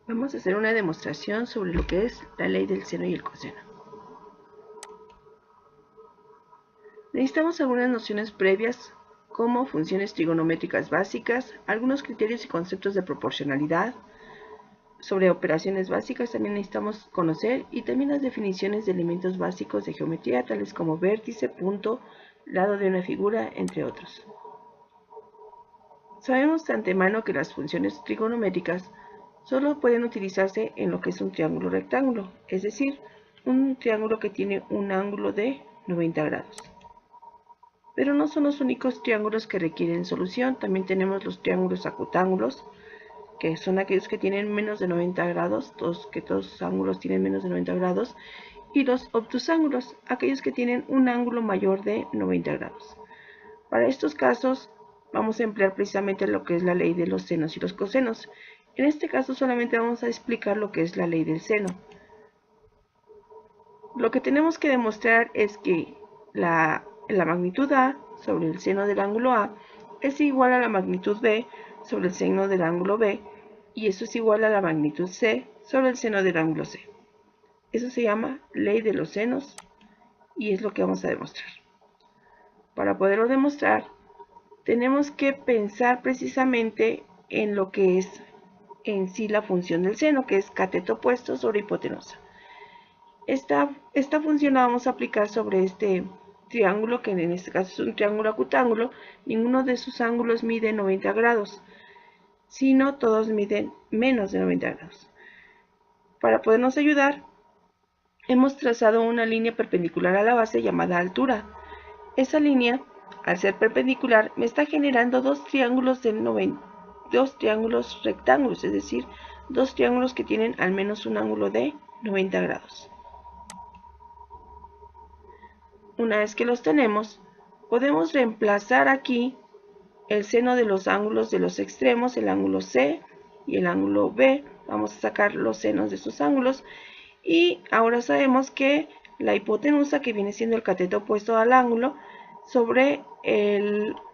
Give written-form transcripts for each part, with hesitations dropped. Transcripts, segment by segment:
Vamos a hacer una demostración sobre lo que es la ley del seno y el coseno. Necesitamos algunas nociones previas como funciones trigonométricas básicas, algunos criterios y conceptos de proporcionalidad. Sobre operaciones básicas también necesitamos conocer y también las definiciones de elementos básicos de geometría tales como vértice, punto, lado de una figura, entre otros. Sabemos de antemano que las funciones trigonométricas solo pueden utilizarse en lo que es un triángulo rectángulo, es decir, un triángulo que tiene un ángulo de 90 grados. Pero no son los únicos triángulos que requieren solución, también tenemos los triángulos acutángulos, que son aquellos que tienen menos de 90 grados, todos los ángulos tienen menos de 90 grados, y los obtusángulos, aquellos que tienen un ángulo mayor de 90 grados. Para estos casos vamos a emplear precisamente lo que es la ley de los senos y los cosenos. En este caso solamente vamos a explicar lo que es la ley del seno. Lo que tenemos que demostrar es que la magnitud A sobre el seno del ángulo A es igual a la magnitud B sobre el seno del ángulo B, y eso es igual a la magnitud C sobre el seno del ángulo C. Eso se llama ley de los senos y es lo que vamos a demostrar. Para poderlo demostrar, tenemos que pensar precisamente en lo que es en sí la función del seno, que es cateto opuesto sobre hipotenusa. Esta función la vamos a aplicar sobre este triángulo, que en este caso es un triángulo acutángulo. Ninguno de sus ángulos mide 90 grados, sino todos miden menos de 90 grados. Para podernos ayudar, hemos trazado una línea perpendicular a la base llamada altura. Esa línea, al ser perpendicular, me está generando dos triángulos rectángulos, es decir, dos triángulos que tienen al menos un ángulo de 90 grados. Una vez que los tenemos, podemos reemplazar aquí el seno de los ángulos de los extremos, el ángulo C y el ángulo B. Vamos a sacar los senos de esos ángulos y ahora sabemos que la hipotenusa, que viene siendo el cateto opuesto al ángulo, sobre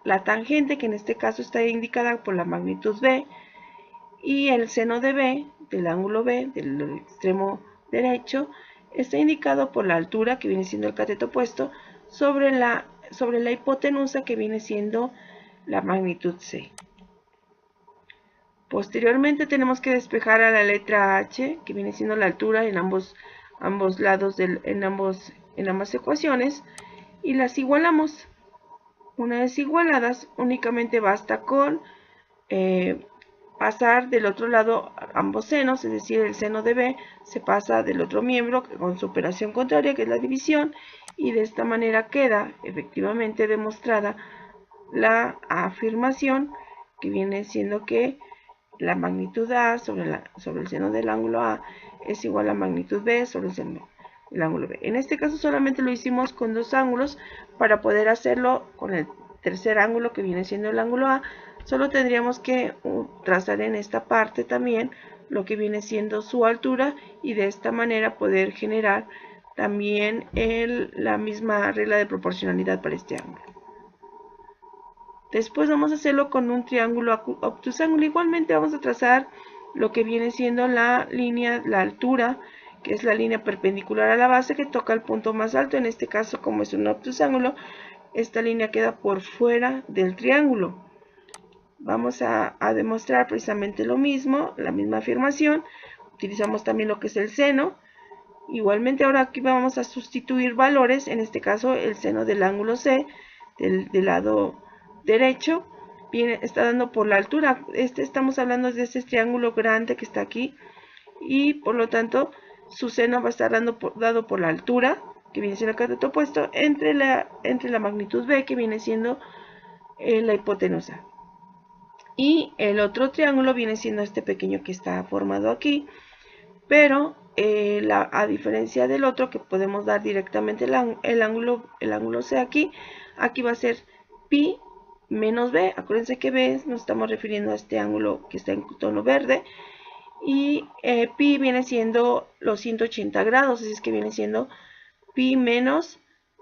la tangente, que en este caso está indicada por la magnitud B, y el seno de B, del ángulo B, del extremo derecho, está indicado por la altura, que viene siendo el cateto opuesto, sobre la hipotenusa, que viene siendo la magnitud C. Posteriormente tenemos que despejar a la letra H, que viene siendo la altura en ambos lados, en ambas ecuaciones, y las igualamos. Una vez igualadas, únicamente basta con pasar del otro lado ambos senos, es decir, el seno de B se pasa del otro miembro con su operación contraria, que es la división, y de esta manera queda efectivamente demostrada la afirmación, que viene siendo que la magnitud A sobre el seno del ángulo A es igual a magnitud B sobre el seno del ángulo B. En este caso solamente lo hicimos con dos ángulos. Para poder hacerlo con el tercer ángulo, que viene siendo el ángulo A, solo tendríamos que trazar en esta parte también lo que viene siendo su altura, y de esta manera poder generar también la misma regla de proporcionalidad para este ángulo. Después vamos a hacerlo con un triángulo obtusángulo. Igualmente vamos a trazar lo que viene siendo la línea, la altura, que es la línea perpendicular a la base que toca el punto más alto. En este caso, como es un obtusángulo, esta línea queda por fuera del triángulo. Vamos a demostrar precisamente lo mismo, la misma afirmación. Utilizamos también lo que es el seno. Igualmente ahora aquí vamos a sustituir valores, en este caso el seno del ángulo C, del lado derecho, está dando por la altura. Estamos hablando de este triángulo grande que está aquí, y por lo tanto su seno va a estar dado por la altura, que viene siendo el cateto opuesto, entre la magnitud B, que viene siendo la hipotenusa. Y el otro triángulo viene siendo este pequeño que está formado aquí, pero a diferencia del otro, que podemos dar directamente el ángulo C aquí va a ser pi menos B. Acuérdense que B nos estamos refiriendo a este ángulo que está en tono verde, y pi viene siendo los 180 grados, así es que viene siendo pi menos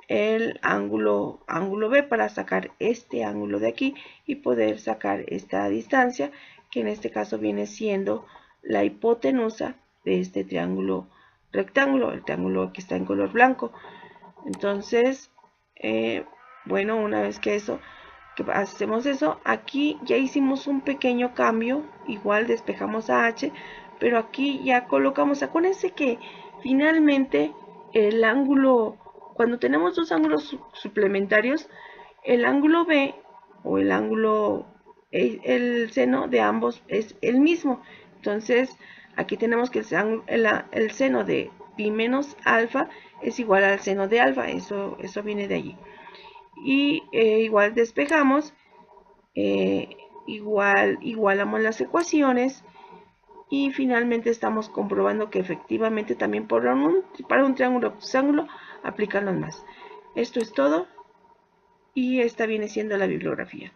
el ángulo B, para sacar este ángulo de aquí y poder sacar esta distancia, que en este caso viene siendo la hipotenusa de este triángulo rectángulo, el triángulo que está en color blanco. Entonces, bueno, una vez que hacemos eso, aquí ya hicimos un pequeño cambio, igual despejamos a H, pero aquí ya colocamos, acuérdense que finalmente el ángulo, cuando tenemos dos ángulos suplementarios, el ángulo B o el seno de ambos es el mismo. Entonces, aquí tenemos que el seno de pi menos alfa es igual al seno de alfa, eso viene de allí. Y igual despejamos, igualamos las ecuaciones y finalmente estamos comprobando que efectivamente también para un triángulo octoságolo aplican los más. Esto es todo y esta viene siendo la bibliografía.